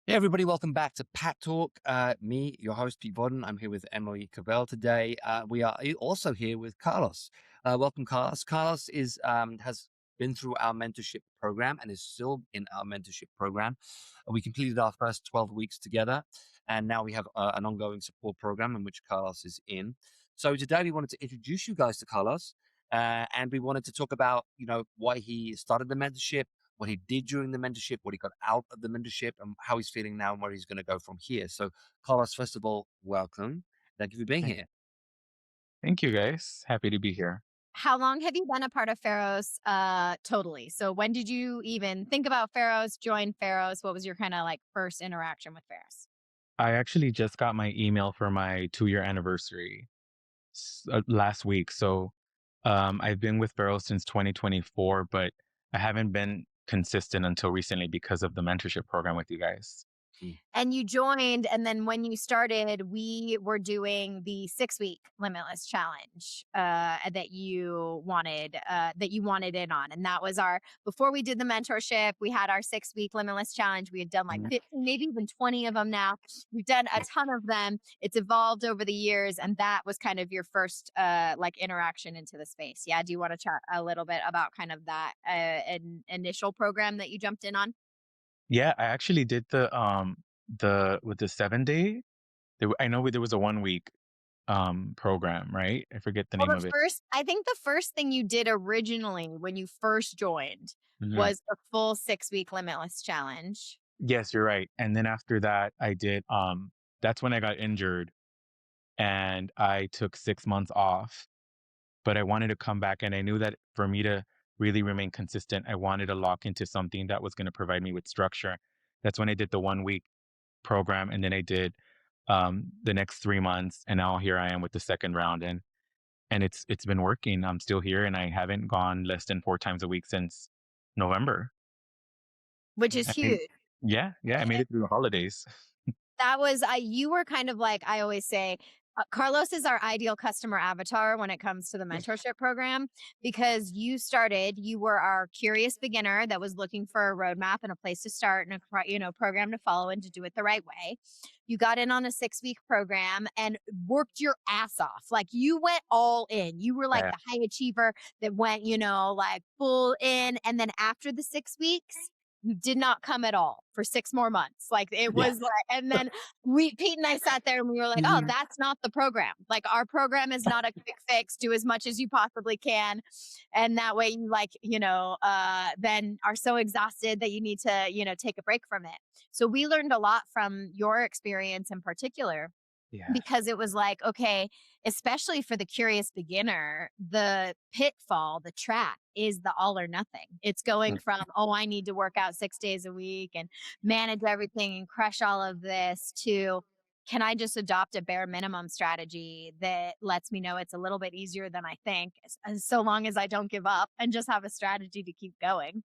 Hey everybody, welcome back to Pat Talk. Me, your host Pete Vodden. I'm here with Emily Cavell today. We are also here with Carlos. Welcome, Carlos. Carlos is has been through our mentorship program and is still in our mentorship program. We completed our first 12 weeks together, and now we have an ongoing support program in which Carlos is in. So today we wanted to introduce you guys to Carlos, and we wanted to talk about why he started the mentorship, what he did during the mentorship, what he got out of the mentorship, and how he's feeling now and where he's going to go from here. So, Carlos, first of all, welcome. Thank you for being Thank here. thank you, guys. Happy to be here. How long have you been a part of Pharos, totally? So when did you even think about Pharos, join Pharos? What was your kinda, like, first interaction with Pharos? I actually just got my email for my 2-year anniversary last week. I've been with Pharos since 2024, but I haven't been consistent until recently because of the mentorship program with you guys. Mm. And you joined, and then when you started, we were doing the 6-week limitless challenge, that you wanted in on, and that was our before we did the mentorship, we had our 6-week limitless challenge. We had done, like, Mhm. 15, maybe even 20 of them now. We've done a ton of them. It's evolved over the years, and that was kind of your first, like, interaction into the space. Yeah, do you wanna chat a little bit about kind of that, initial program that you jumped in on? Yeah, I actually did the with the 7-day. I know there was a 1-week program, right? I forget the Well, name of it. I think the first thing you did originally when you first joined Mhm. was a full 6-week limitless challenge. Yes, you're right. And then after that, I did. That's when I got injured and I took 6 months off, but I wanted to come back, and I knew that for me to really remain consistent, I wanted to lock into something that was gonna provide me with structure. That's when I did the 1-week program, and then I did, the next 3 months, and now here I am with the 2nd round, and it's been working. I'm still here, and I haven't gone less than 4 times a week since November. Which is I made huge. Yeah, yeah, I made it through the holidays. That was you were kind of like I always say, Carlos is our ideal customer avatar when it comes to the mentorship program because you were our curious beginner that was looking for a roadmap and a place to start and program to follow and to do it the right way. You got in on a 6-week program and worked your ass off. Like you went all in. You were like Yeah, the high achiever that went, like full in. And then after the 6 weeks, you did not come at all for 6 more months. Like, it yeah. was like and then Pete and I sat there and we were like, "Oh, Mhm. that's not the program. Like, our program is not a quick fix. Do as much as you possibly can." And that way you then are so exhausted that you need to, take a break from it. So we learned a lot from your experience in particular Yeah, because it was like, okay, especially for the curious beginner, the pitfall, the trap is the all or nothing. It's going mm, from, oh, I need to work out 6 days a week and manage everything and crush all of this to, can I just adopt a bare minimum strategy that lets me know it's a little bit easier than I think, so long as I don't give up and just have a strategy to keep going.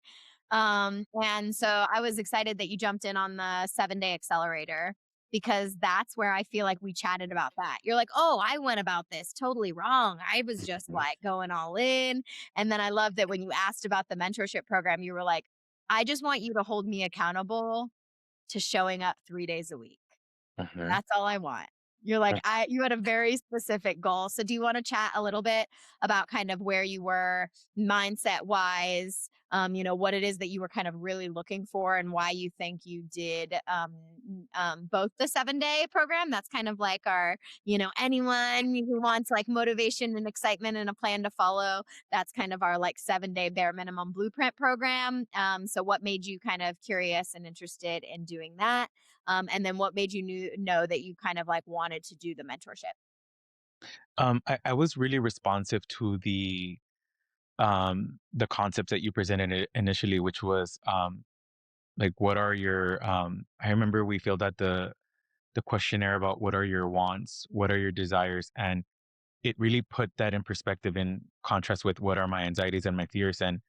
And so I was excited that you jumped in on the 7-day accelerator because that's where I feel like we chatted about that. You're like, "Oh, I went about this totally wrong. I was just mhm. like going all in." And then I love that when you asked about the mentorship program, you were like, "I just want you to hold me accountable to showing up 3 days a week. Mhm. That's all I want." You're like, you had a very specific goal. So do you want to chat a little bit about kind of where you were mindset wise, what it is that you were kind of really looking for and why you think you did both the 7-day program? That's kind of like our, anyone who wants like motivation and excitement and a plan to follow. That's kind of our like 7-day bare minimum blueprint program. So what made you kind of curious and interested in doing that? And then what made you know that you kind of like wanted to do the mentorship? I was really responsive to the concept that you presented initially, which was like, what are your I remember we filled out the questionnaire about what are your wants, what are your desires, and it really put that in perspective in contrast with what are my anxieties and my fears. And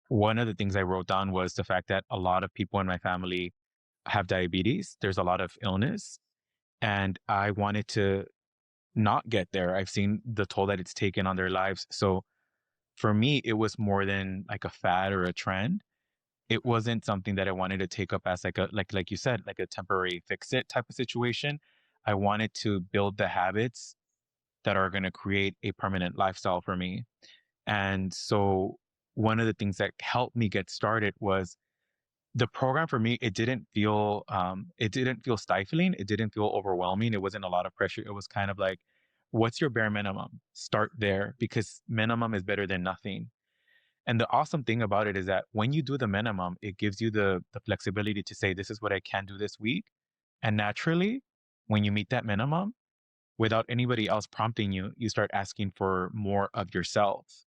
one of the things I wrote down was the fact that a lot of people in my family have diabetes. There's a lot of illness, and I wanted to not get there. I've seen the toll that it's taken on their lives. So for me, it was more than like a fad or a trend. it wasn't something that I wanted to take up as like you said, like a temporary fix it type of situation. I wanted to build the habits that are going to create a permanent lifestyle for me. And so one of the things that helped me get started was the program. For me, it didn't feel stifling, it didn't feel overwhelming, it wasn't a lot of pressure. It was kind of like, what's your bare minimum? Start there, because minimum is better than nothing. And the awesome thing about it is that when you do the minimum, it gives you the flexibility to say, this is what I can do this week. And naturally, when you meet that minimum, without anybody else prompting you, you start asking for more of yourself.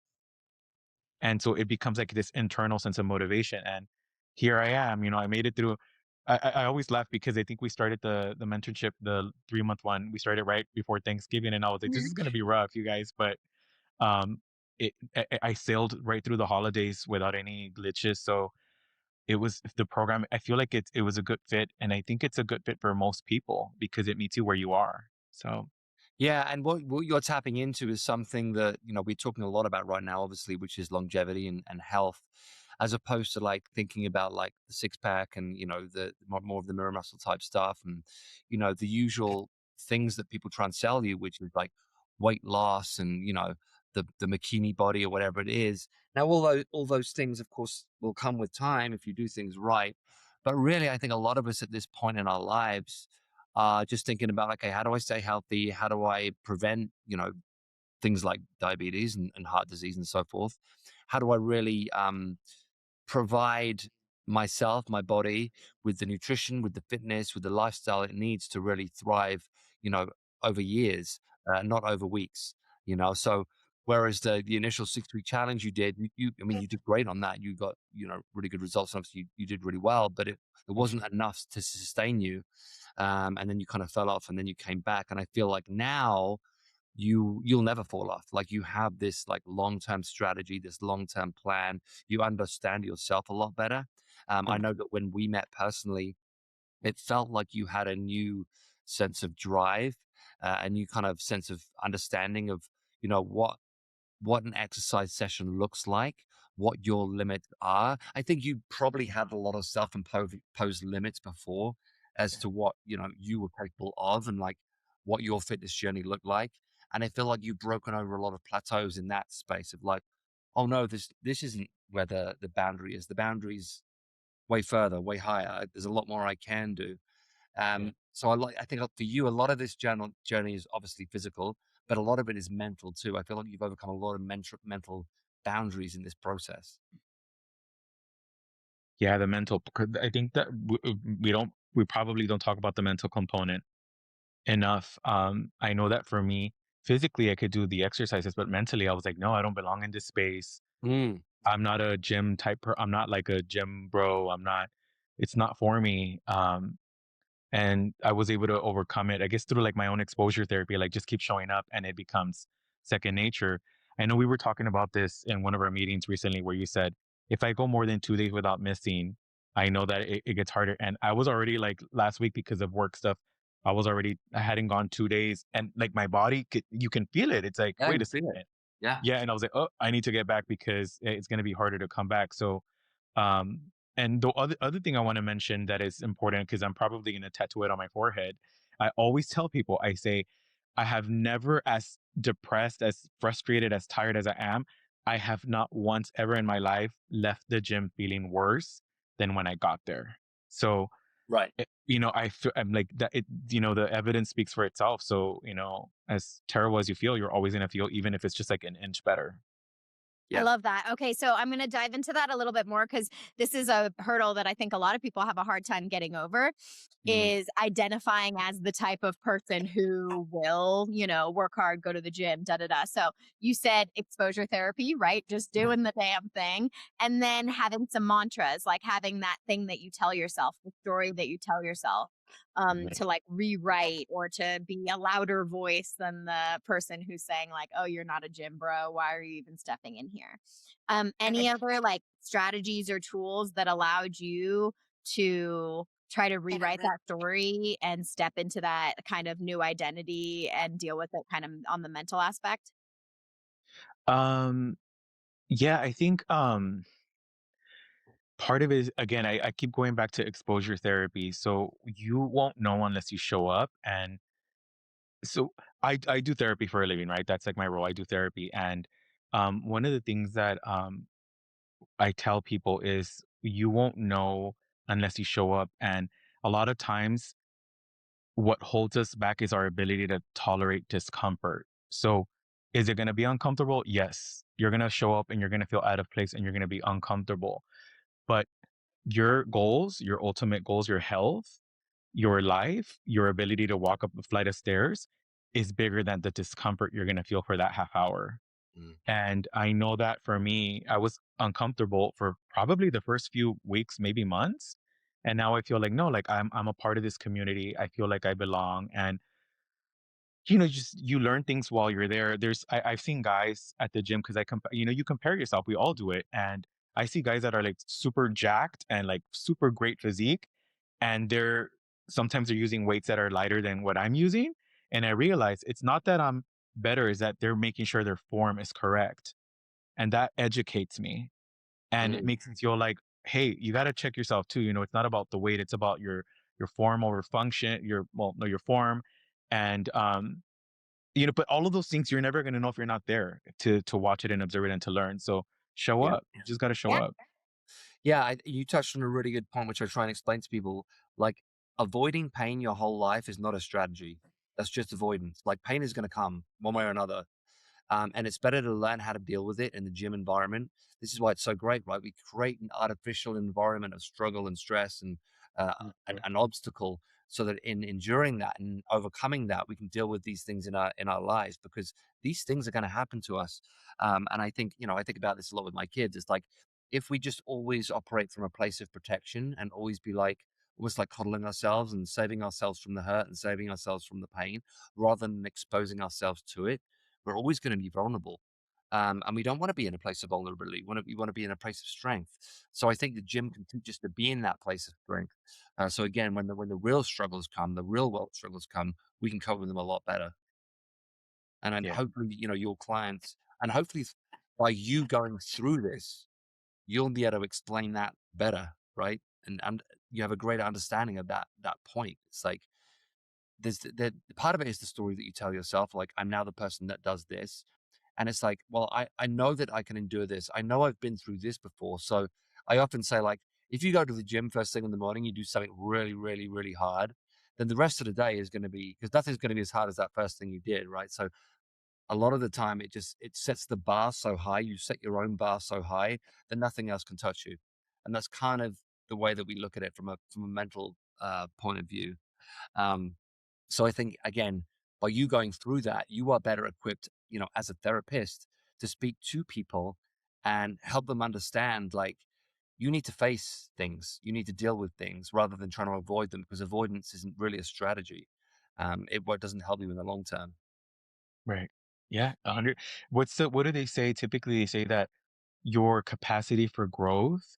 And so it becomes like this internal sense of motivation. And here I am, I made it through. I always laugh because I think we started the mentorship, the 3 month one. We started right before Thanksgiving, and I was like, this Mhm. is gonna be rough, you guys. But um, I sailed right through the holidays without any glitches. So it was the program. I feel like it was a good fit, and I think it's a good fit for most people because it meets you where you are. So Yeah, and what you're tapping into is something that, we're talking a lot about right now, obviously, which is longevity and health, as opposed to like thinking about like the six pack and, the more of the mirror muscle type stuff and, the usual things that people try and sell you, which is like weight loss and, the bikini body or whatever it is. Now, all those things, of course, will come with time if you do things right. But really, I think a lot of us at this point in our lives, just thinking about, okay, how do I stay healthy? How do I prevent, things like diabetes and heart disease and so forth? How do I really provide myself, my body, with the nutrition, with the fitness, with the lifestyle it needs to really thrive, you know, over years, not over weeks, So whereas the initial 6 week challenge you did, I mean, you did great on that. You got, really good results. And obviously you did really well, but it wasn't enough to sustain you. And then you kind of fell off and then you came back. And I feel like now you'll never fall off. Like you have this like long-term strategy, this long-term plan. You understand yourself a lot better. I know that when we met personally, it felt like you had a new sense of drive, a new kind of sense of understanding of, what an exercise session looks like, what your limits are. I think you probably had a lot of self-imposed limits before as to what, you were capable of and like what your fitness journey looked like. And I feel like you've broken over a lot of plateaus in that space of like, oh no, this isn't where the boundary is. The boundary's way further, way higher. There's a lot more I can do. So I think for you, a lot of this journey is obviously physical, but a lot of it is mental too. I feel like you've overcome a lot of mental boundaries in this process. yeah, the mental. 'Cause I think that we probably don't talk about the mental component enough. I know that for me, physically, I could do the exercises, but mentally, I was like, no, I don't belong in this space. Mm, I'm not a gym I'm not like a gym bro. I'm not. It's not for me. And I was able to overcome it, I guess, through like my own exposure therapy, like just keep showing up and it becomes second nature. I know we were talking about this in one of our meetings recently where you said, if I go more than 2 days without missing, I know that it gets harder. And I was already like last week because of work stuff, I hadn't gone 2 days and like my body, you can feel it. It's like, yeah, wait you a feel it. second. Yeah. Yeah, and I was like, "Oh, I need to get back because it's gonna be harder to come back." So, um, and the other thing I want to mention that is important because I'm probably gonna tattoo it on my forehead. I always tell people, I say, I have never, as depressed, as frustrated, as tired as I am, I have not once ever in my life left the gym feeling worse than when I got there. So, Right. I'm like that. The evidence speaks for itself. So, as terrible as you feel, you're always gonna feel, even if it's just like an inch better. I Yeah. love that. Okay, so I'm going to dive into that a little bit more because this is a hurdle that I think a lot of people have a hard time getting over Mm, is identifying as the type of person who will, work hard, go to the gym, da da da. So you said exposure therapy, right? Just yeah. doing the damn thing. And then having some mantras, like having that thing that you tell yourself, the story that you tell yourself. Right. To like rewrite or to be a louder voice than the person who's saying like, "Oh, you're not a gym bro. Why are you even stepping in here?" Any other like strategies or tools that allowed you to try to rewrite that story and step into that kind of new identity and deal with it kind of on the mental aspect? Um, yeah, I think part of it is, again, I keep going back to exposure therapy. So you won't know unless you show up. And so I do therapy for a living, right? That's like my role. I do therapy. And one of the things that I tell people is you won't know unless you show up. And a lot of times, what holds us back is our ability to tolerate discomfort. So, is it going to be uncomfortable? Yes. You're going to show up and you're going to feel out of place and you're going to be uncomfortable. But your goals, your ultimate goals, your health, your life, your ability to walk up a flight of stairs is bigger than the discomfort you're going to feel for that half hour. Mm, And I know that for me, I was uncomfortable for probably the first few weeks, maybe months. And now I feel like, no, like I'm a part of this community. I feel like I belong. And just you learn things while you're there. I've seen guys at the gym because you compare yourself. We all do it. And I see guys that are like super jacked and like super great physique. And sometimes they're using weights that are lighter than what I'm using. And I realize it's not that I'm better, is that they're making sure their form is correct, and that educates me, and it mm, makes me feel like, hey, you got to check yourself too. It's not about the weight, it's about your form over function, your form. And but all of those things you're never going to know if you're not there to watch it and observe it and to learn. So show yeah. up. You just got to show Yeah. up. Yeah, you touched on a really good point, which I try and explain to people. Like, avoiding pain your whole life is not a strategy. That's just avoidance. Like, pain is going to come one way or another. And it's better to learn how to deal with it in the gym environment. This is why it's so great, right? We create an artificial environment of struggle and stress and Mhm. an obstacle, so that in enduring that and overcoming that, we can deal with these things in our lives, because these things are going to happen to us. And I think, I think about this a lot with my kids. It's like, if we just always operate from a place of protection and always be like, almost like coddling ourselves and saving ourselves from the hurt and saving ourselves from the pain, rather than exposing ourselves to it, we're always going to be vulnerable. And we don't want to be in a place of vulnerability. We want to be in a place of strength. So I think the gym can teach us to be in that place of strength. So again, when the real struggles come, the real world struggles come, we can cope with them a lot better. And then Yeah. hopefully, your clients, and hopefully by you going through this, you'll be able to explain that better, right? And you have a greater understanding of that point. It's like, the part of it is the story that you tell yourself, like, I'm now the person that does this. And it's like, well, I know that I can endure this. I know I've been through this before. So I often say, like, if you go to the gym first thing in the morning, you do something really, really, really hard, then the rest of the day is going to be, because nothing's going to be as hard as that first thing you did, right? So a lot of the time it sets the bar so high, you set your own bar so high that nothing else can touch you. And that's kind of the way that we look at it from a mental point of view. Um, so I think, again, by you going through that, you are better equipped, as a therapist, to speak to people and help them understand, like, you need to face things, you need to deal with things rather than trying to avoid them, because avoidance isn't really a strategy. It doesn't help you in the long term. Right. Yeah. 100. What do they say? Typically, they say that your capacity for growth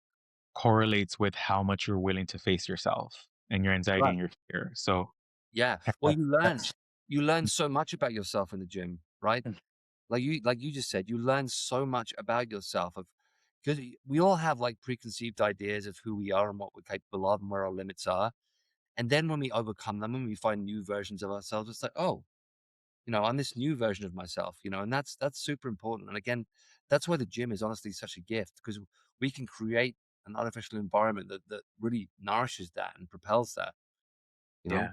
correlates with how much you're willing to face yourself and your anxiety Right. and your fear. So, Yeah. Well, that- that's you learn so much about yourself in the gym, right? Like you just said, you learn so much about yourself, of because we all have like preconceived ideas of who we are and what we're capable of and where our limits are. And then when we overcome them and we find new versions of ourselves, it's like, oh, I'm this new version of myself, and that's super important. And again, that's why the gym is honestly such a gift, because we can create an artificial environment that really nourishes that and propels that, you know? yeah.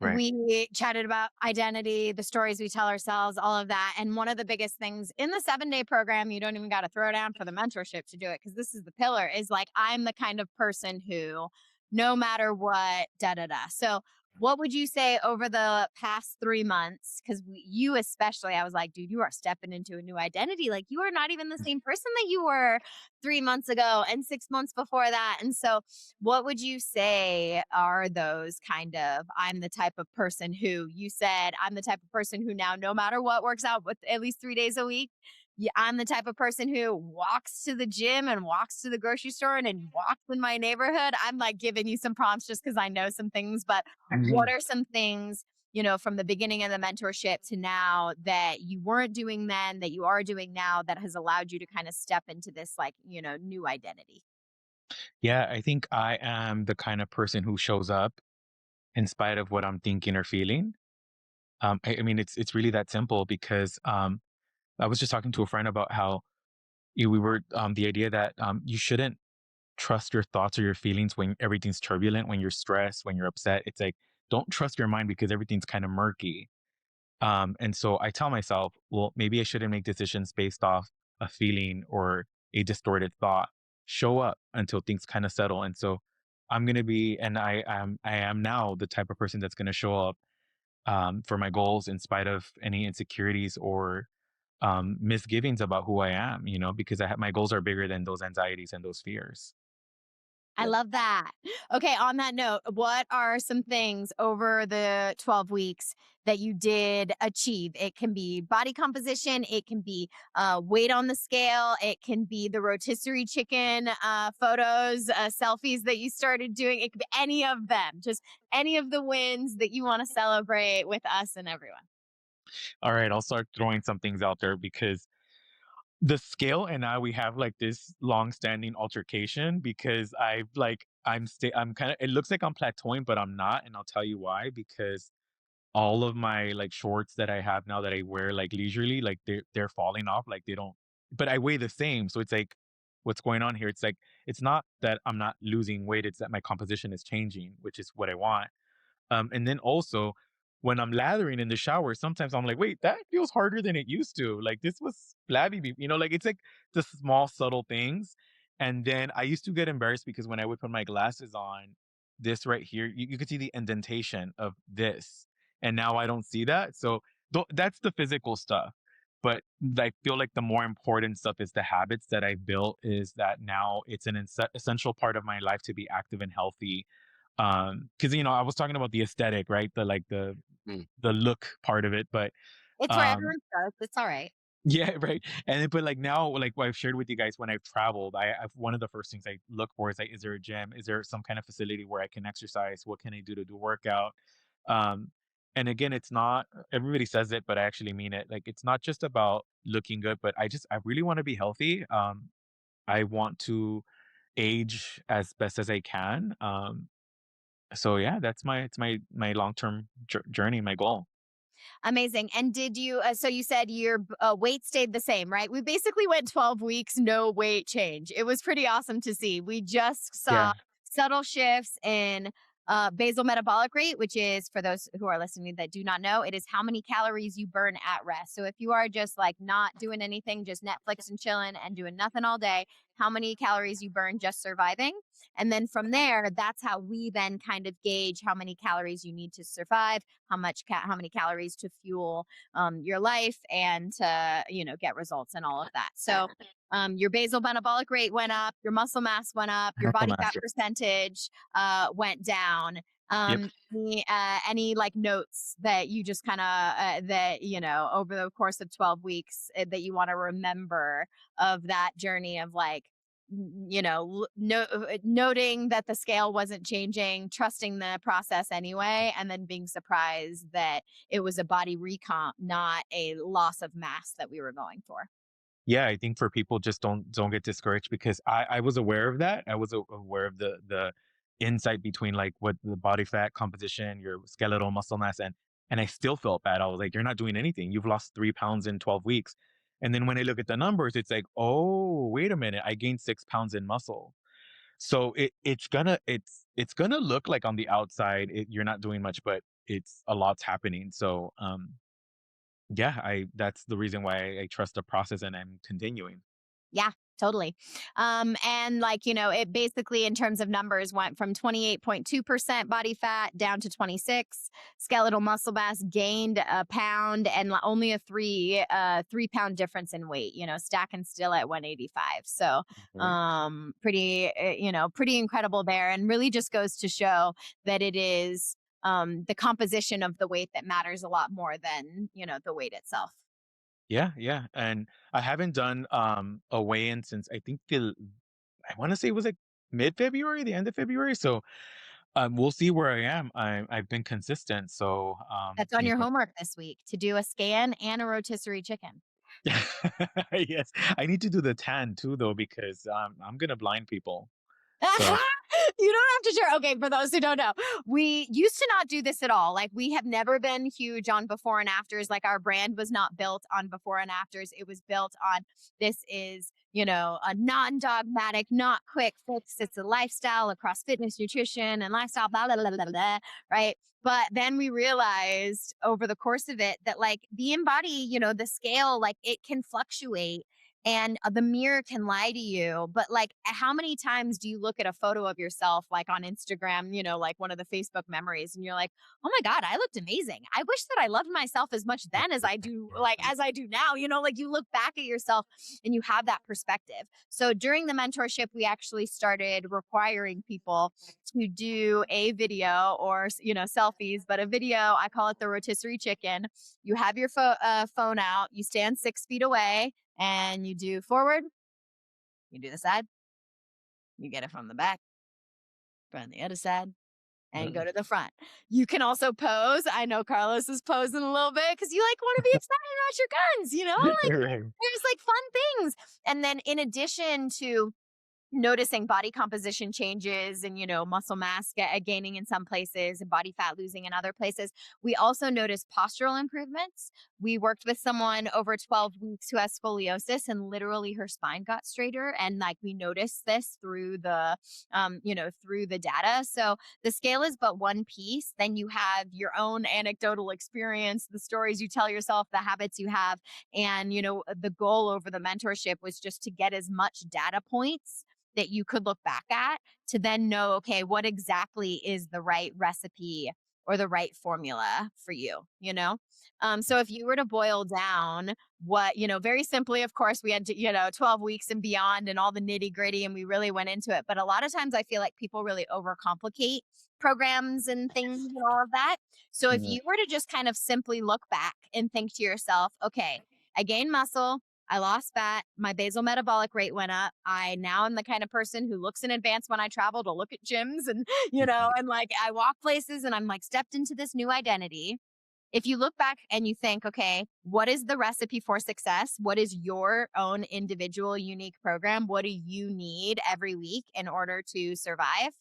Right. We chatted about identity, the stories we tell ourselves, all of that. And one of the biggest things in the 7-day program, you don't even got to throw down for the mentorship to do it, because this is the pillar, is like, I'm the kind of person who, no matter what, da da da. So, what would you say over the past 3 months? Because you, especially, I was like, dude, you are stepping into a new identity. Like, you are not even the same person that you were 3 months ago and 6 months before that. And so, what would you say are those kind of, I'm the type of person who, you said, I'm the type of person who now, no matter what, works out with at least 3 days a week. Yeah, I'm the type of person who walks to the gym and walks to the grocery store and walks in my neighborhood. I'm like giving you some prompts just because I know some things, but what Mhm. are some things, from the beginning of the mentorship to now, that you weren't doing then, that you are doing now, that has allowed you to kind of step into this, like, new identity? Yeah, I think I am the kind of person who shows up in spite of what I'm thinking or feeling. I mean, it's really that simple because I was just talking to a friend about how we were the idea that you shouldn't trust your thoughts or your feelings when everything's turbulent, when you're stressed, when you're upset. It's like don't trust your mind because everything's kind of murky. And so I tell myself, well, maybe I shouldn't make decisions based off a feeling or a distorted thought. Show up until things kind of settle. And so I'm gonna be, and I am now the type of person that's gonna show up for my goals in spite of any insecurities or misgivings about who I am. Because my goals are bigger than those anxieties and those fears. I love that. Okay, on that note, what are some things over the 12 weeks that you did achieve? It can be body composition, it can be weight on the scale, it can be the rotisserie chicken photos, selfies that you started doing. It could be any of them, just any of the wins that you want to celebrate with us and everyone. All right, I'll start throwing some things out there because the scale and I we have like this long-standing altercation because I'm kind of it looks like I'm plateauing, but I'm not, and I'll tell you why. Because all of my like shorts that I have now that I wear like leisurely, like they're falling off, like they don't. But I weigh the same, so it's like, what's going on here? It's like it's not that I'm not losing weight; it's that my composition is changing, which is what I want. And then also when I'm lathering in the shower, sometimes I'm like, wait, that feels harder than it used to. Like this was flabby, like it's like the small subtle things. And then I used to get embarrassed because when I would put my glasses on, this right here, you could see the indentation of this. And now I don't see that. So that's the physical stuff. But I feel like the more important stuff is the habits that I've built, is that now it's an essential part of my life to be active and healthy. Because I was talking about the aesthetic, right? The like Mm. the look part of it, but It's where um, everyone starts. It's all right. yeah, right. And but like now, like what I've shared with you guys when I've traveled, I've one of the first things I look for is like, is there a gym? Is there some kind of facility where I can exercise? What can I do to do workout? Um, and again, it's not everybody says it, but I actually mean it. Like it's not just about looking good, but I really want to be healthy. I want to age as best as I can. So yeah, that's my long-term journey, my goal. Amazing. And did you, so you said your weight stayed the same, right? We basically went 12 weeks, no weight change. It was pretty awesome to see. We just saw Yeah, subtle shifts in basal metabolic rate, which is, for those who are listening that do not know, it is how many calories you burn at rest. So if you are just like not doing anything, just Netflix and chilling and doing nothing all day, how many calories you burn just surviving. And then from there, that's how we then kind of gauge how many calories you need to survive, how many calories to fuel your life and to get results and all of that. So your basal metabolic rate went up, your muscle mass went up, your muscle body fat master. percentage went down. Yep. Any like notes that you just kind of that over the course of 12 weeks that you want to remember of that journey of like noting that the scale wasn't changing, trusting the process anyway, and then being surprised that it was a body recomp, not a loss of mass that we were going for. Yeah, I think for people, just don't get discouraged because I was aware of that. I was aware of the insight between like what the body fat composition, your skeletal muscle mass, and I still felt bad. I was like, you're not doing anything. You've lost 3 pounds in 12 weeks. And then when I look at the numbers, it's like, oh, wait a minute, I gained 6 pounds in muscle. So it's gonna look like on the outside you're not doing much, but it's a lot's happening. So yeah, I that's the reason why I trust the process and I'm continuing. Yeah, totally. And like, it basically in terms of numbers went from 28.2% body fat down to 26. Skeletal muscle mass gained a pound and only a 3 pound difference in weight, stacking still at 185. So Mhm. pretty pretty incredible there, and really just goes to show that it is the composition of the weight that matters a lot more than, the weight itself. Yeah, yeah. And I haven't done a weigh-in since I think the I want to say it was like mid-February, the end of February. So we'll see where I am. I've been consistent. So That's on your homework this week, to do a scan and a rotisserie chicken. yes. I need to do the tan too though, because I'm gonna blind people. So You don't have to share. Okay, for those who don't know, we used to not do this at all. Like, we have never been huge on before and afters. Like, our brand was not built on before and afters. It was built on this is, a non dogmatic, not quick fix. It's a lifestyle across fitness, nutrition, and lifestyle, blah, blah, blah, blah, blah, right? But then we realized over the course of it that, like, the embody, the scale, like, it can fluctuate and the mirror can lie to you. But like, how many times do you look at a photo of yourself, like on Instagram, like one of the Facebook memories, and you're like, oh my God, I looked amazing. I wish that I loved myself as much then as I do, like, as I do now. Like, you look back at yourself and you have that perspective. So during the mentorship, we actually started requiring people to do a video or, selfies, but a video. I call it the rotisserie chicken. You have your phone out, you stand 6 feet away, and you do forward, you do the side, you get it from the back, from the other side, and go to the front. You can also pose. I know Carlos is posing a little bit because you like want to be excited about your guns, like right. there's like fun things. And then in addition to noticing body composition changes and muscle mass gaining in some places and body fat losing in other places, we also noticed postural improvements. We worked with someone over 12 weeks who has scoliosis, and literally her spine got straighter, and like we noticed this through the through the data. So the scale is but one piece. Then you have your own anecdotal experience, the stories you tell yourself, the habits you have. And the goal over the mentorship was just to get as much data points that you could look back at to then know, okay, what exactly is the right recipe or the right formula for you. So if you were to boil down what, very simply, of course, we had to, 12 weeks and beyond and all the nitty gritty, and we really went into it. But a lot of times I feel like people really overcomplicate programs and things and all of that. So if Yeah. you were to just kind of simply look back and think to yourself, okay, I gained muscle, I lost fat. My basal metabolic rate went up. I now am the kind of person who looks in advance when I travel to look at gyms and, and like I walk places and I'm like stepped into this new identity. If you look back and you think, okay, what is the recipe for success? What is your own individual unique program? What do you need every week in order to survive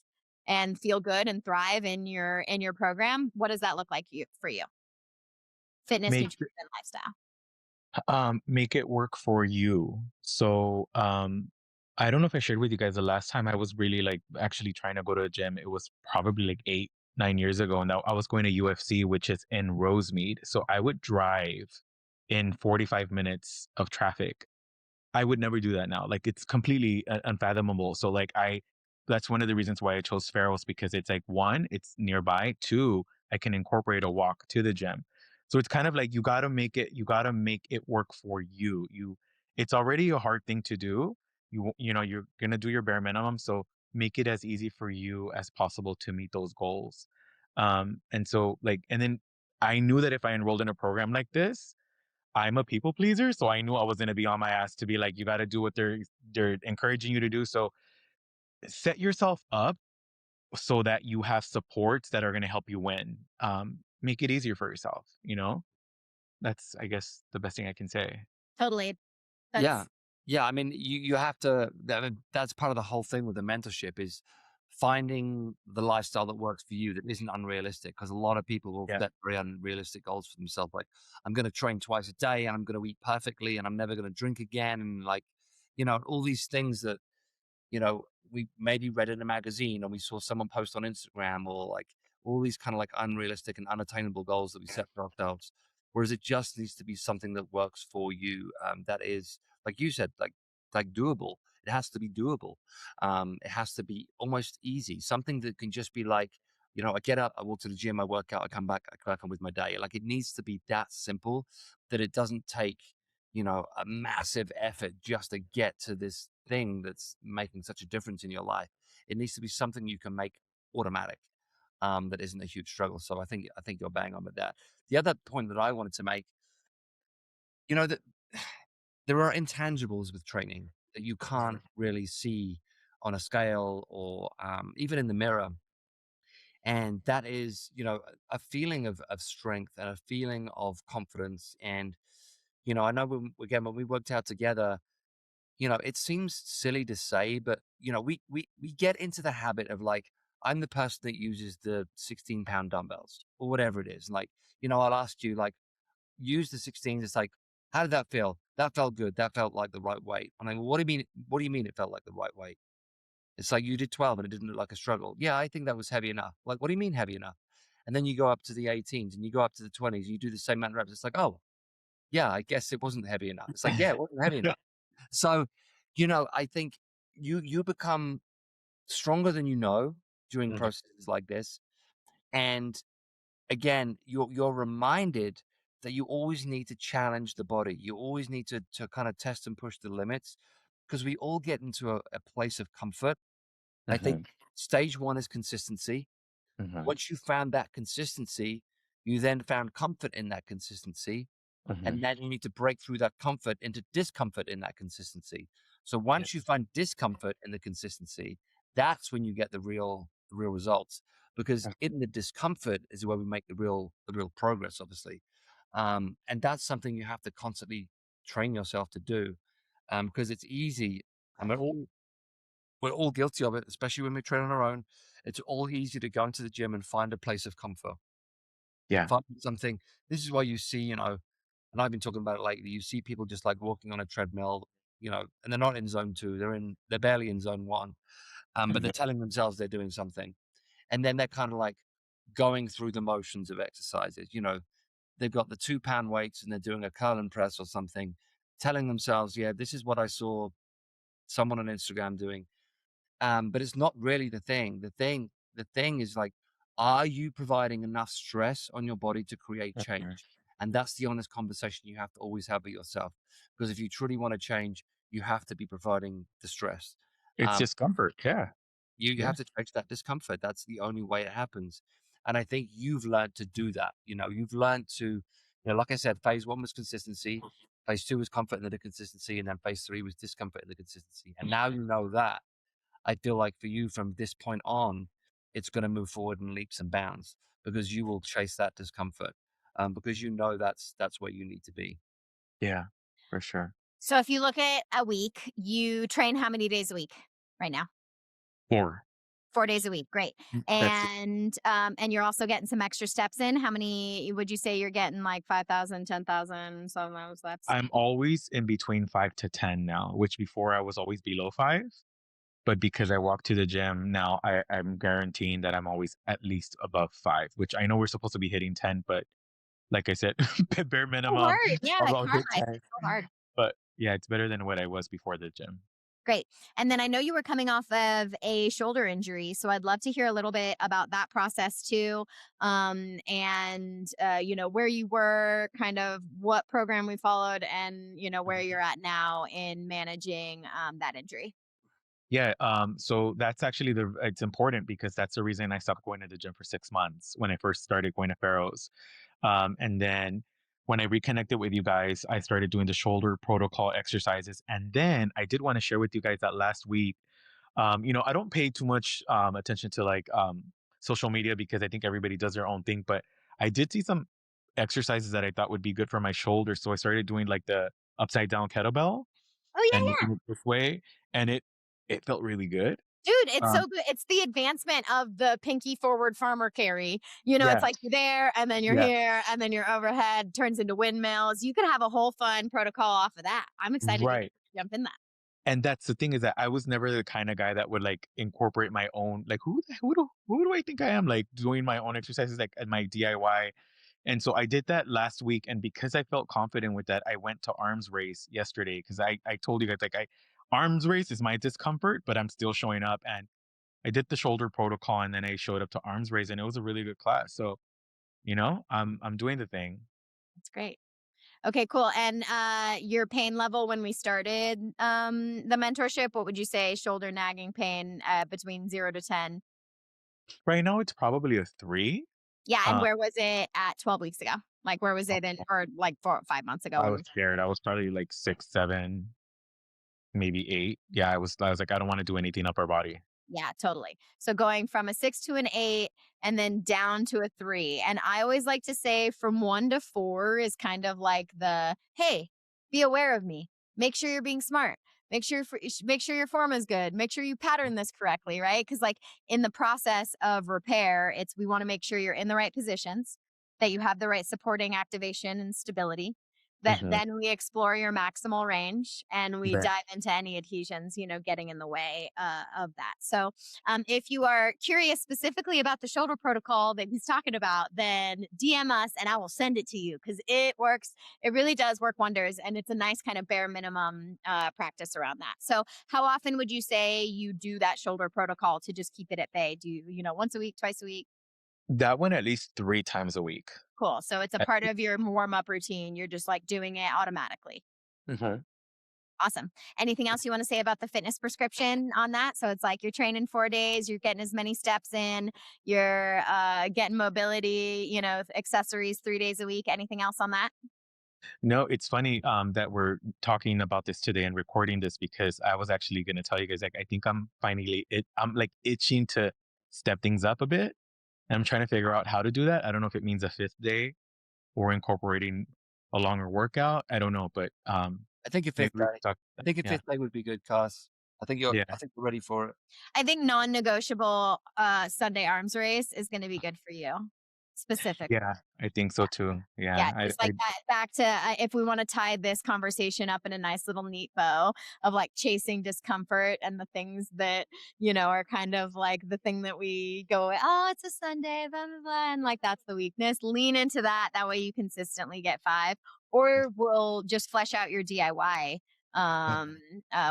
and feel good and thrive in your program? What does that look like for you? Fitness, Make nutrition, and lifestyle. make it work for you. So I don't know if I shared with you guys the last time I was really like actually trying to go to a gym. It was probably like 8, 9 years ago, and I was going to UFC, which is in Rosemead. So I would drive in 45 minutes of traffic. I would never do that now. Like it's completely unfathomable. So like that's one of the reasons why I chose Pharos, because it's like one, it's nearby. Two, I can incorporate a walk to the gym. So it's kind of like you gotta make it work for you. It's already a hard thing to do. You're gonna do your bare minimum. So make it as easy for you as possible to meet those goals. And so like, and then I knew that if I enrolled in a program like this, I'm a people pleaser, so I knew I was gonna be on my ass to be like, you gotta do what they're encouraging you to do. So set yourself up so that you have supports that are gonna help you win. Make it easier for yourself. That's I guess the best thing I can say. Totally. Yeah. That's Yeah. I mean, you have to, that's part of the whole thing with the mentorship is finding the lifestyle that works for you that isn't unrealistic. Because a lot of people will Yeah. set very unrealistic goals for themselves. Like, I'm going to train twice a day and I'm going to eat perfectly and I'm never going to drink again. And like, all these things that we maybe read in a magazine or we saw someone post on Instagram or like all these kind of like unrealistic and unattainable goals that we set for ourselves. Whereas it just needs to be something that works for you. That is, like you said, like doable. It has to be doable. It has to be almost easy. Something that can just be like, I get up, I walk to the gym, I work out, I come back, I crack on with my day. Like it needs to be that simple that it doesn't take a massive effort just to get to this thing that's making such a difference in your life. It needs to be something you can make automatic, that isn't a huge struggle. So I think you're bang on with that. The other point that I wanted to make, that there are intangibles with training that you can't really see on a scale or even in the mirror. And that is, a feeling of strength and a feeling of confidence. And, I know again, when we worked out together, it seems silly to say, but we get into the habit of like, I'm the person that uses the 16-pound dumbbells or whatever it is. Like, I'll ask you, like, use the 16s. It's like, how did that feel? That felt good. That felt like the right weight. I'm like, well, what do you mean? What do you mean it felt like the right weight? It's like you did 12 and it didn't look like a struggle. Yeah, I think that was heavy enough. Like, what do you mean heavy enough? And then you go up to the 18s and you go up to the 20s, you do the same amount of reps. It's like, oh, yeah, I guess it wasn't heavy enough. It's like, yeah, it wasn't heavy enough. So, I think you become stronger than you know during Mhm, processes like this. And again, you're reminded that you always need to challenge the body. You always need to kind of test and push the limits because we all get into a place of comfort. I think mhm, stage one is consistency. mhm, Once you found that consistency, you then found comfort in that consistency. mhm. And then you need to break through that comfort into discomfort in that consistency. So once you Yes. find discomfort in the consistency, that's when you get the real results. Because Okay. in the discomfort is where we make the real progress, obviously. And that's something you have to constantly train yourself to do. Because it's easy, and we're all guilty of it, especially when we train on our own. It's all easy to go into the gym and find a place of comfort. Yeah. Find something. This is why you see, and I've been talking about it lately. You see people just like walking on a treadmill, and they're not in zone two. They're barely in zone one. But they're Mhm. telling themselves they're doing something. And then they're kind of like going through the motions of exercises. They've got the 2-pound weights and they're doing a curl and press or something, telling themselves, yeah, this is what I saw someone on Instagram doing. But it's not really the thing. The thing is like, are you providing enough stress on your body to create Mhm. change? And that's the honest conversation you have to always have with yourself. Because if you truly want to change, you have to be providing the stress. It's Um, just comfort. Yeah. you Yeah. have to change that discomfort. That's the only way it happens. And I think you've learned to do that. You've learned to, like I said, phase one was consistency, phase two was comfort in the consistency, and then phase three was discomfort in the consistency. And now you know that. I feel like for you from this point on, it's going to move forward in leaps and bounds because you will chase that discomfort, because that's where you need to be. Yeah. For sure. So if you look at a week, you train how many days a week right now? 4. 4 days a week. Great. That's And you're also getting some extra steps in. How many would you say you're getting, like 5,000, 10,000, some of those steps? I'm always in between 5 to 10 now, which before I was always below 5. But because I walk to the gym now, I'm guaranteeing that I'm always at least above 5, which I know we're supposed to be hitting 10, but like I said, bare So minimum, hard. Yeah, that I'll car hit ride 10. is so hard. But yeah, it's better than what I was before the gym. Great. And then I know you were coming off of a shoulder injury, so I'd love to hear a little bit about that process too. And where you were, kind of what program we followed, and where Mhm. you're at now in managing that injury. Yeah, so that's actually it's important because that's the reason I stopped going to the gym for 6 months when I first started going to Pharos. And then when I reconnected with you guys, I started doing the shoulder protocol exercises. And then I did want to share with you guys that last week, I don't pay too much attention to like social media because I think everybody does their own thing. But I did see some exercises that I thought would be good for my shoulders. So I started doing like the upside down kettlebell Oh and yeah, moving it this way. And it felt really good. dude, it's Um, so good. It's the advancement of the pinky forward farmer carry. It's yeah, like you're there and then you're yeah, here and then you're overhead, turns into windmills. You could have a whole fun protocol off of that. I'm excited to right. jump in that. And that's the thing is that I was never the kind of guy that would like incorporate my own like who do I think I am like doing my own exercises like at my DIY. And so I did that last week, and because I felt confident with that, I went to arms race yesterday because I told you guys like I arms race is my discomfort, but I'm still showing up, and I did the shoulder protocol and then I showed up to arms race and it was a really good class. So I'm doing the thing. That's great. Okay, cool. And your pain level when we started the mentorship, what would you say shoulder nagging pain between 0 to 10? Right now it's probably a 3. Yeah, and Uh, where was it at 12 weeks ago? Like where was it in, or like 4 or 5 months ago I when was we scared. I was probably like 6, 7, maybe 8. Yeah, I was like, I don't want to do anything upper body. Yeah, totally. So going from a 6 to an 8 and then down to a 3. And I always like to say from 1 to 4 is kind of like the, hey, be aware of me. Make sure you're being smart. make sure your form is good. Make sure you pattern this correctly, right? Because like in the process of repair, we want to make sure you're in the right positions, that you have the right supporting activation and stability. That Mhm. then we explore your maximal range and we Right. dive into any adhesions, getting in the way of that. So, if you are curious specifically about the shoulder protocol that he's talking about, then DM us and I will send it to you because it works. It really does work wonders. And it's a nice kind of bare minimum practice around that. So, how often would you say you do that shoulder protocol to just keep it at bay? Do you, once a week, twice a week? That one at least 3 times a week. Cool. So, it's a At part least. of your warm up routine. You're just like doing it automatically. Mhm. Awesome. Anything else you want to say about the fitness prescription on that? So it's like you're training 4 days, you're getting as many steps in, you're getting mobility, accessories 3 days a week. Anything else on that? No, it's funny, that we're talking about this today and recording this because I was actually gonna tell you guys, like, I think I'm, like, itching to step things up a bit, and I'm trying to figure out how to do that. I don't know if it means a 5th day or incorporating a longer workout. I don't know, but, I think your maybe fifth we day. could talk. I think your Yeah. fifth day would be good, Cars. I Yeah. think you're ready for it. I think non-negotiable Sunday arms race is going to be good for you specifically. Yeah, I think so too. Yeah, Yeah, just I like that back to if we want to tie this conversation up in a nice little neat bow of like chasing discomfort and the things that, are kind of like the thing that we go, oh, it's a Sunday, blah, blah, blah. And like that's the weakness. Lean into that. That way you consistently get 5. Or we'll just flesh out your DIY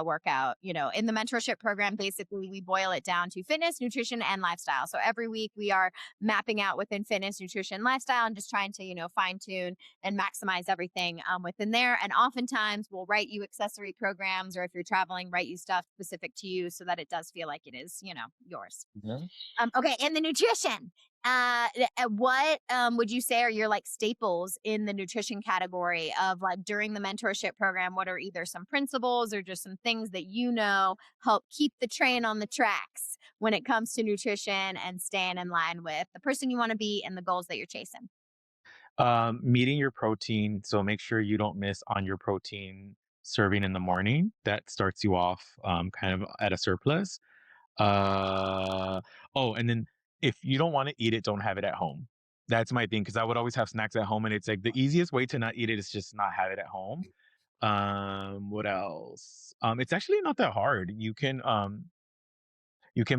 workout. In the mentorship program, basically we boil it down to fitness, nutrition, and lifestyle. So every week we are mapping out within fitness, nutrition, lifestyle, and just trying to, fine tune and maximize everything within there. And oftentimes we'll write you accessory programs, or if you're traveling, write you stuff specific to you so that it does feel like it is, yours. Mhm. Okay, and the nutrition. What would you say are your like staples in the nutrition category of like during the mentorship program? What are either some principles or just some things that help keep the train on the tracks when it comes to nutrition and staying in line with the person you want to be and the goals that you're chasing? Meeting your protein, so make sure you don't miss on your protein serving in the morning. That starts you off, kind of at a surplus. Uh, oh, and then if you don't wanna eat it, don't have it at home. That's my thing because I would always have snacks at home, and it's like the easiest way to not eat it is just not have it at home. What else? It's actually not that hard. You can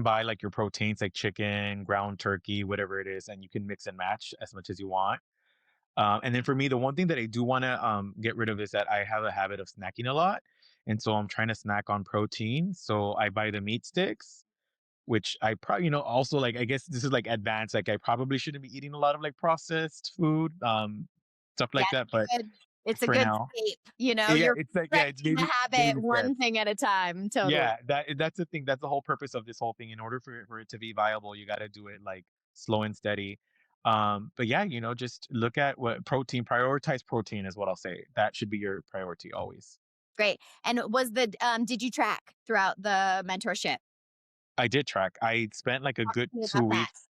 buy, like, your proteins, like chicken, ground turkey, whatever it is, and you can mix and match as much as you want. And then for me, the one thing that I do wanna, get rid of is that I have a habit of snacking a lot, and so I'm trying to snack on protein, so I buy the meat sticks, which I probably, also, like, I guess this is, like, advanced, like, I probably shouldn't be eating a lot of, like, processed food, stuff Yeah, like that, but it's a for good now. scape. Yeah, You're it's like, yeah, it's correcting the habit baby one steps. thing at a time. Totally. Yeah, that's the thing, that's the whole purpose of this whole thing. In order for it to be viable, you gotta do it, like, slow and steady. But yeah, just look at what protein prioritize protein is what I'll say. That should be your priority always. Great. And did you track throughout the mentorship? I did track. I spent, like, a Talk good to me 2 about that. weeks.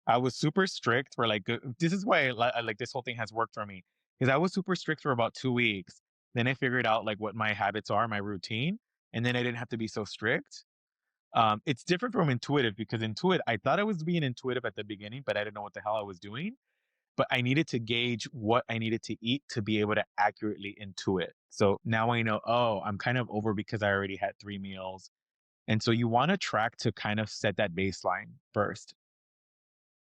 I was super strict for, like, this is why I like this whole thing has worked for me, because I was super strict for about 2 weeks. Then I figured out, like, what my habits are, my routine, and then I didn't have to be so strict. It's different from intuitive because I thought I was being intuitive at the beginning, but I didn't know what the hell I was doing. But I needed to gauge what I needed to eat to be able to accurately intuit. So now I know, oh, I'm kind of over because I already had 3 meals. And so you want to track to kind of set that baseline first.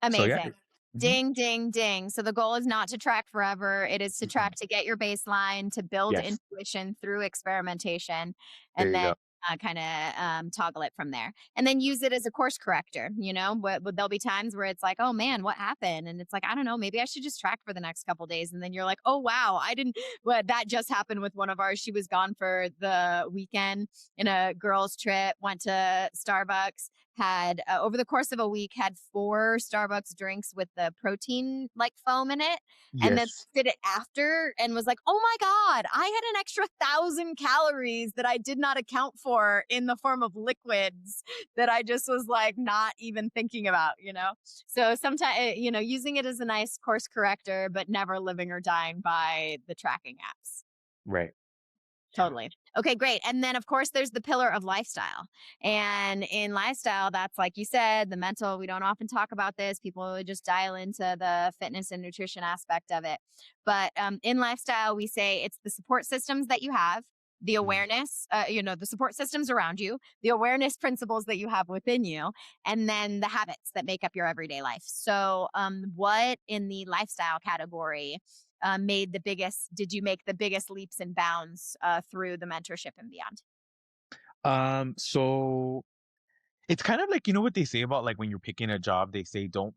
So yeah. Amazing. Mhm. Ding, ding, ding. So the goal is not to track forever. It is to Mhm. track to get your baseline, to build Yes, intuition through experimentation, there and you then go. kind of toggle it from there. And then use it as a course corrector. But there'll be times where it's like, oh man, what happened? And it's like, I don't know, maybe I should just track for the next couple days. And then you're like, oh wow, I didn't. Well, that just happened with one of ours. She was gone for the weekend in a girls' trip, went to Starbucks, had over the course of a week had 4 Starbucks drinks with the protein like foam in it, and then Yes. did it after and was like, oh my god, I had an extra 1,000 calories that I did not account for in the form of liquids that I just was like not even thinking about. So sometimes using it as a nice course corrector, but never living or dying by the tracking apps. Right. Totally. Okay, great. And then, of course, there's the pillar of lifestyle. And in lifestyle, that's like you said, the mental. We don't often talk about this. People really just dial into the fitness and nutrition aspect of it. But in lifestyle, we say it's the support systems that you have, the Mm. awareness, the support systems around you, the awareness principles that you have within you, and then the habits that make up your everyday life. So, what in the lifestyle category did you make the biggest leaps and bounds through the mentorship and beyond? So it's kind of like, you know what they say about like when you're picking a job, they say don't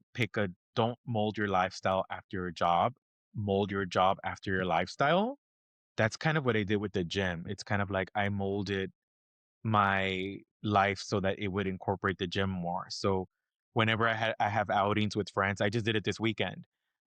mold your lifestyle after your job, mold your job after your lifestyle. That's kind of what I did with the gym. It's kind of like I molded my life so that it would incorporate the gym more. So whenever I have outings with friends, I just did it this weekend.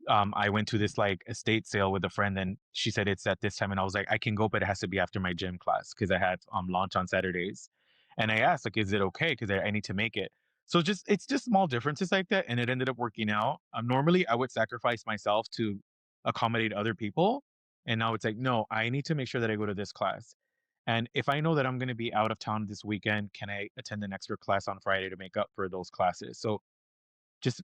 I went to this like estate sale with a friend, and she said it's at this time, and I was like, I can go, but it has to be after my gym class because I had launch on Saturdays. And I asked like, is it okay? Because I need to make it. So just it's just small differences like that, and it ended up working out. Normally, I would sacrifice myself to accommodate other people, and now it's like, no, I need to make sure that I go to this class. And if I know that I'm going to be out of town this weekend, can I attend an extra class on Friday to make up for those classes? So just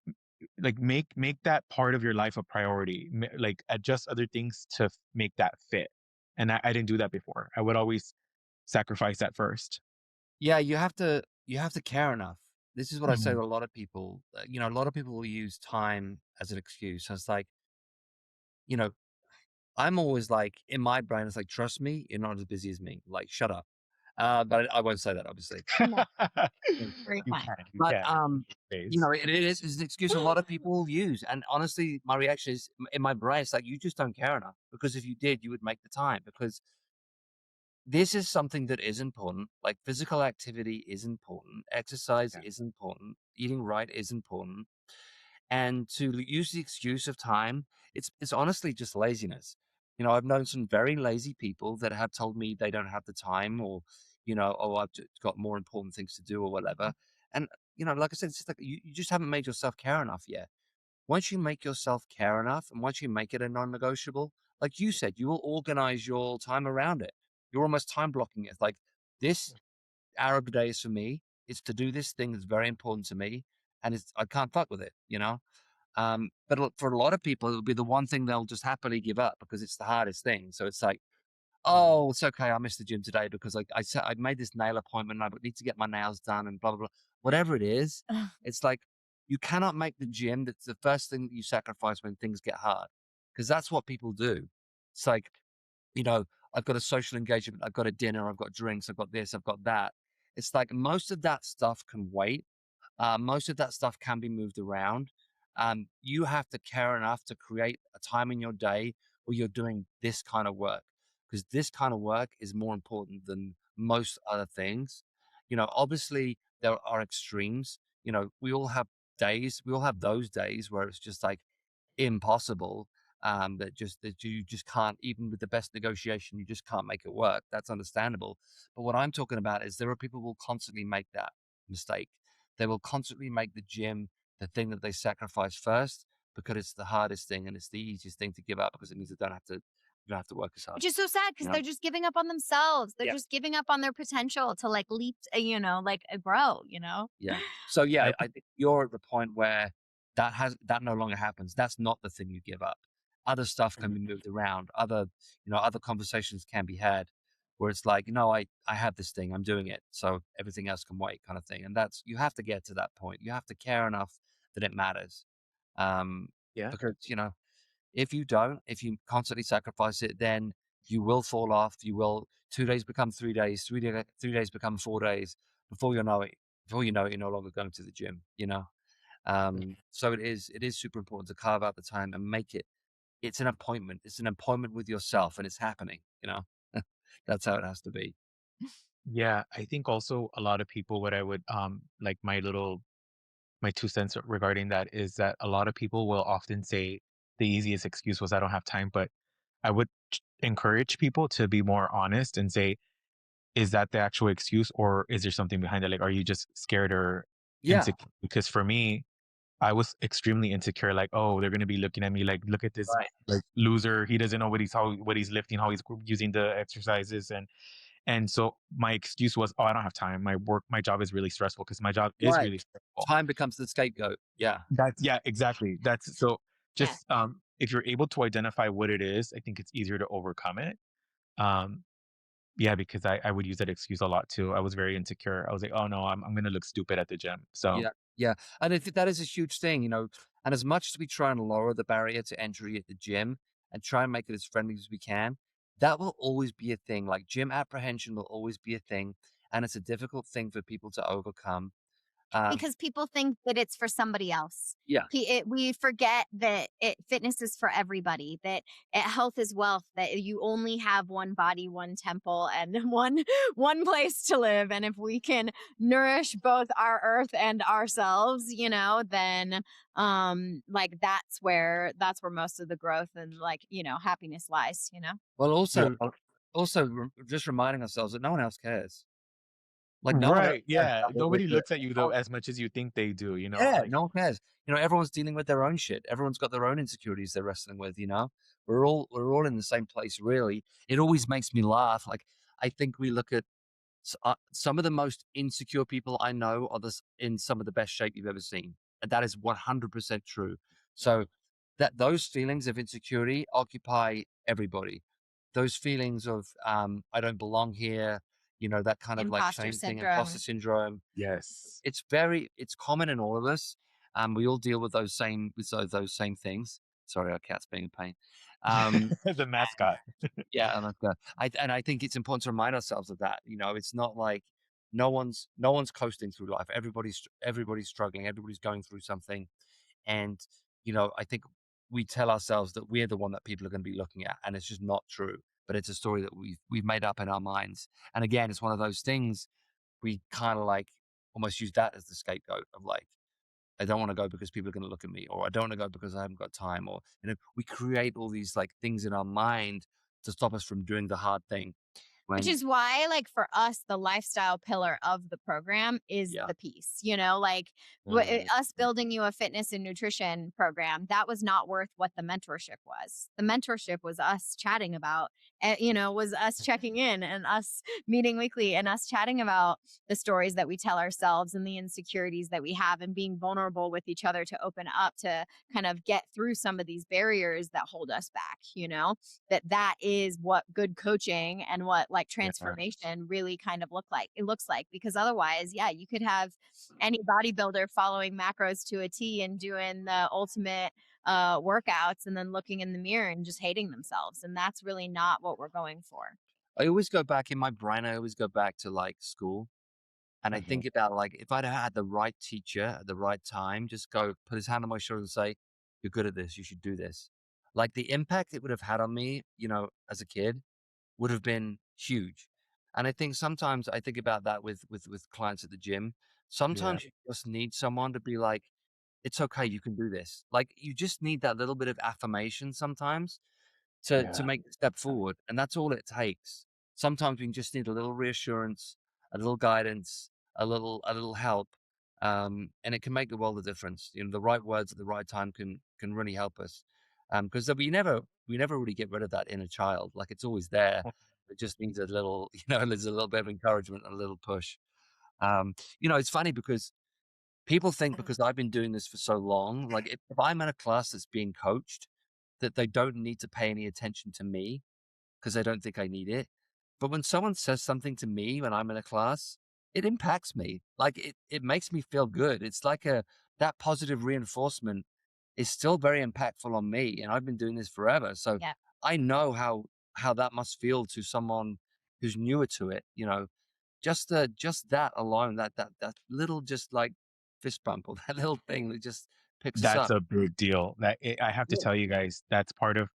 like make that part of your life a priority. Like adjust other things to make that fit. And I didn't do that before. I would always sacrifice that first. Yeah, you have to care enough. This is what I say Mhm. to a lot of people. A lot of people will use time as an excuse. So it's like, you know, I'm always like in my brain, it's like, trust me, you're not as busy as me. Like, shut up. But I won't say that, obviously. No, Mm. very fine. You But can. Space. it is an excuse a lot of people will use. And honestly, my reaction is in my brain, it's like you just don't care enough. Because if you did, you would make the time. Because this is something that is important. Like physical activity is important, exercise Yeah. is important, eating right is important. And to use the excuse of time, it's honestly just laziness. I've known some very lazy people that have told me they don't have the time, or oh, I've got more important things to do, or whatever. And like I said, it's just like you just haven't made yourself care enough yet. Once you make yourself care enough, and once you make it a non-negotiable, like you said, you will organize your time around it. You're almost time blocking it. It's like this hour of the day is for me. It's to do this thing that's very important to me, and I can't fuck with it. But for a lot of people, it'll be the one thing they'll just happily give up because it's the hardest thing. So it's like, oh, it's okay. I missed the gym today because I made this nail appointment. And I need to get my nails done and blah blah blah. Whatever it is, it's like you cannot make the gym. That's the first thing that you sacrifice when things get hard, because that's what people do. It's like, you know, I've got a social engagement. I've got a dinner. I've got drinks. I've got this. I've got that. It's like most of that stuff can wait. Most of that stuff can be moved around. You have to care enough to create a time in your day where you're doing this kind of work, because this kind of work is more important than most other things. Obviously, there are extremes. We all have those days where it's just like impossible. That you just can't, even with the best negotiation, you just can't make it work. That's understandable. But what I'm talking about is there are people who will constantly make that mistake. They will constantly make the gym the thing that they sacrifice first because it's the hardest thing and it's the easiest thing to give up because it means you don't have to work as hard. Which is so sad because You know? they're just giving up on themselves. They're Yeah. just giving up on their potential to like leap, grow, Yeah. So yeah, I I think you're at the point where that no longer happens. That's not the thing you give up. Other stuff can would. be moved around. Other conversations can be had where it's like, I have this thing, I'm doing it. So everything else can wait kind of thing. And you have to get to that point. You have to care enough that it matters. Um, Yeah. because, if you don't, if you constantly sacrifice it, then you will fall off. You will 2 days become 3 days, 3 days become 4 days. Before you know it, you're no longer going to the gym. So it is super important to carve out the time and make it. It's an appointment. It's an appointment with yourself, and it's happening. That's how it has to be. Yeah. I think also a lot of people, what I would like my 2 cents regarding that is that a lot of people will often say the easiest excuse was I don't have time, but I would encourage people to be more honest and say, is that the actual excuse or is there something behind it? Like, are you just scared or Yeah. insecure? Because for me, I was extremely insecure, like, "Oh, they're gonna be looking at me like, look at this, Right. like, loser. He doesn't know what he's lifting, how he's using the exercises," and so my excuse was, "Oh, I don't have time. My job is really stressful because my job is Right. really stressful." Time becomes the scapegoat. Yeah. That's yeah, exactly. That's so Yeah. just, if you're able to identify what it is, I think it's easier to overcome it. Um, yeah, because I would use that excuse a lot too. I was very insecure. I was like, "Oh, no, I'm gonna look stupid at the gym." So Yeah, yeah, and I think that is a huge thing, and as much as we try and lower the barrier to entry at the gym and try and make it as friendly as we can, that will always be a thing, like, gym apprehension will always be a thing, and it's a difficult thing for people to overcome. Um, Because people think that it's for somebody else. yeah, We forget that fitness is for everybody, that health is wealth, that you only have one body, one temple, and one place to live. And if we can nourish both our earth and ourselves, then like that's where most of the growth and like, happiness lies. well, yeah. also just reminding ourselves that no one else cares. Like, no one else Right, cares yeah. about what we're Nobody doing. looks at you though as much as you think they do, Yeah, like no one cares. Everyone's dealing with their own shit. Everyone's got their own insecurities they're wrestling with. We're all in the same place, really. It always makes me laugh. Like, I think we look at some of the most insecure people I know are in some of the best shape you've ever seen. And that is 100% true. So that those feelings of insecurity occupy everybody. Those feelings of I don't belong here, that kind of like Imposter shame thing, imposter syndrome. syndrome. yes. It's common in all of us. We all deal with those same things. Sorry, our cat's being a pain. Um, The mascot. yeah, and I think it's important to remind ourselves of that. It's not like no one's coasting through life. Everybody's struggling. Everybody's going through something, and I think we tell ourselves that we're the one that people are going to be looking at, and it's just not true. But it's a story that we've made up in our minds. And again, it's one of those things we kind of like almost use that as the scapegoat of like, I don't want to go because people are going to look at me, or I don't want to go because I haven't got time, or we create all these like things in our mind to stop us from doing the hard thing. Which When is why, like, for us, the lifestyle pillar of the program is yeah, the piece, like Mm, us building you a fitness and nutrition program, that was not worth what the mentorship was. The mentorship was us chatting about, was us checking in and us meeting weekly and us chatting about the stories that we tell ourselves and the insecurities that we have and being vulnerable with each other to open up to kind of get through some of these barriers that hold us back. That is what good coaching and what like yeah. transformation really kind of looks like, because otherwise, yeah, you could have any bodybuilder following macros to a T and doing the ultimate workouts and then looking in the mirror and just hating themselves, and that's really not what we're going for. I always go back in my brain. I always go back to like school, and I Mhm. think about like if I'd had the right teacher at the right time, just go put his hand on my shoulder and say, "You're good at this. You should do this." Like the impact it would have had on me, as a kid, would have been huge. And I think sometimes I think about that with clients at the gym. Yeah, Sometimes you just need someone to be like, "It's okay, you can do this." Like you just need that little bit of affirmation sometimes to yeah. make the step forward, and that's all it takes. Sometimes we just need a little reassurance, a little guidance, a little help, and it can make the world of difference. The right words at the right time can really help us, because we never really get rid of that inner child. Like it's always there. It just needs a little, there's a little bit of encouragement, and a little push. It's funny because people think because I've been doing this for so long, like if I'm in a class that's being coached, that they don't need to pay any attention to me because they don't think I need it. But when someone says something to me when I'm in a class, it impacts me. Like it makes me feel good. It's like that positive reinforcement is still very impactful on me. And I've been doing this forever. So Yeah. I know how that must feel to someone who's newer to it. Just that alone, that little just like fist bump or that little thing that just picks us That's up. a big deal. I have to Yeah. tell you guys, that's part of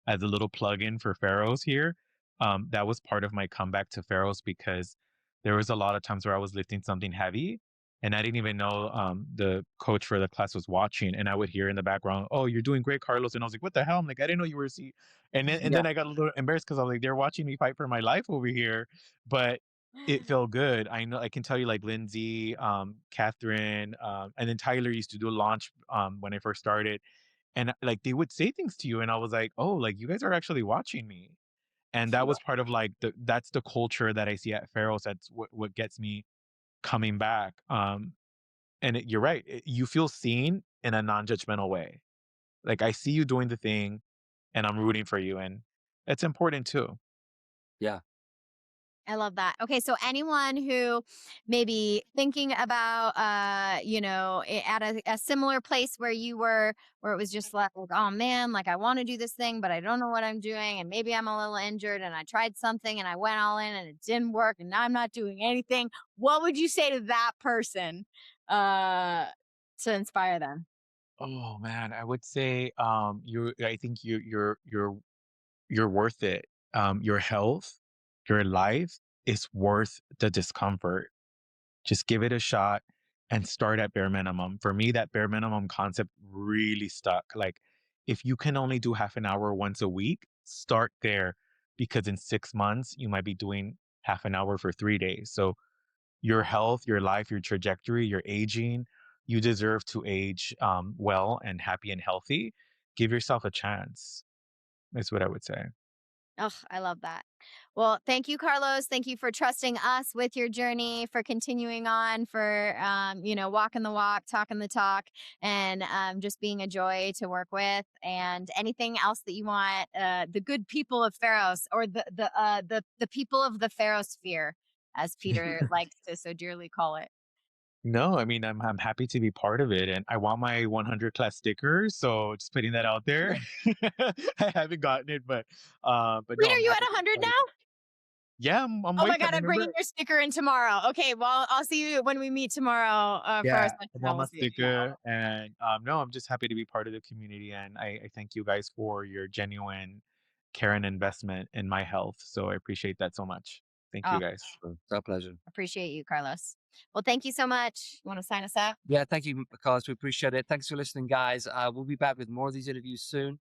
as a little plug-in for Pharos here. That was part of my comeback to Pharos because there was a lot of times where I was lifting something heavy and I didn't even know the coach for the class was watching, and I would hear in the background, "Oh, you're doing great, Carlos." And I was like, "What the hell?" I'm like, "I didn't know you were see." And then Yeah. I got a little embarrassed because I was like, "They're watching me fight for my life over here." But it felt good. I know I can tell you like Lindsay, Catherine, and then Tyler used to do a launch when I first started. And like they would say things to you, and I was like, oh, like you guys are actually watching me. And that was part of like that's the culture that I see at Pharos. That's what gets me coming back. And you're right. You feel seen in a non-judgmental way. Like I see you doing the thing, and I'm rooting for you, and it's important too. Yeah. I love that. Okay, so anyone who may be thinking about, at a similar place where you were, where it was just like, oh man, like I want to do this thing, but I don't know what I'm doing, and maybe I'm a little injured, and I tried something, and I went all in, and it didn't work, and now I'm not doing anything. What would you say to that person, uh, to inspire them? Oh man, I would say you I think you're worth it. Your health, your life is worth the discomfort. Just give it a shot and start at bare minimum. For me, that bare minimum concept really stuck. Like, if you can only do half an hour once a week, start there because in 6 months, you might be doing half an hour for 3 days. So, your health, your life, your trajectory, your aging, you deserve to age well and happy and healthy. Give yourself a chance, is what I would say. Oh, I love that. Well, thank you, Carlos. Thank you for trusting us with your journey, for continuing on, for walking the walk, talking the talk, and just being a joy to work with. And anything else that you want, the good people of Pharos, or the people of the Pharosphere, as Peter likes to so dearly call it. No, I mean, I'm happy to be part of it, and I want my 100 class sticker, so just putting that out there. I haven't gotten it, but Wait, no, are I'm you at happy to be 100 part of now? it. Yeah, I'm Oh my waiting. God, I'm bringing Remember? your sticker in tomorrow. Okay, well, I'll see you when we meet tomorrow for our Yeah, session. I I want will my see it. Yeah. sticker, and no, I'm just happy to be part of the community, and I thank you guys for your genuine care and investment in my health. So I appreciate that so much. Thank you Oh, guys. It's our pleasure. appreciate you, Carlos. Well, thank you so much. You want to sign us out? Yeah, thank you, Carlos. We appreciate it. Thanks for listening, guys. We'll be back with more of these interviews soon.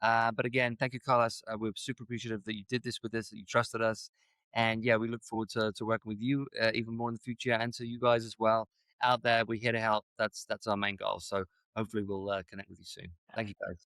But again, thank you, Carlos. We're super appreciative that you did this with us, that you trusted us. And yeah, we look forward to working with you even more in the future, and to you guys as well out there. We're here to help. That's our main goal. So hopefully we'll connect with you soon. Thank you, guys.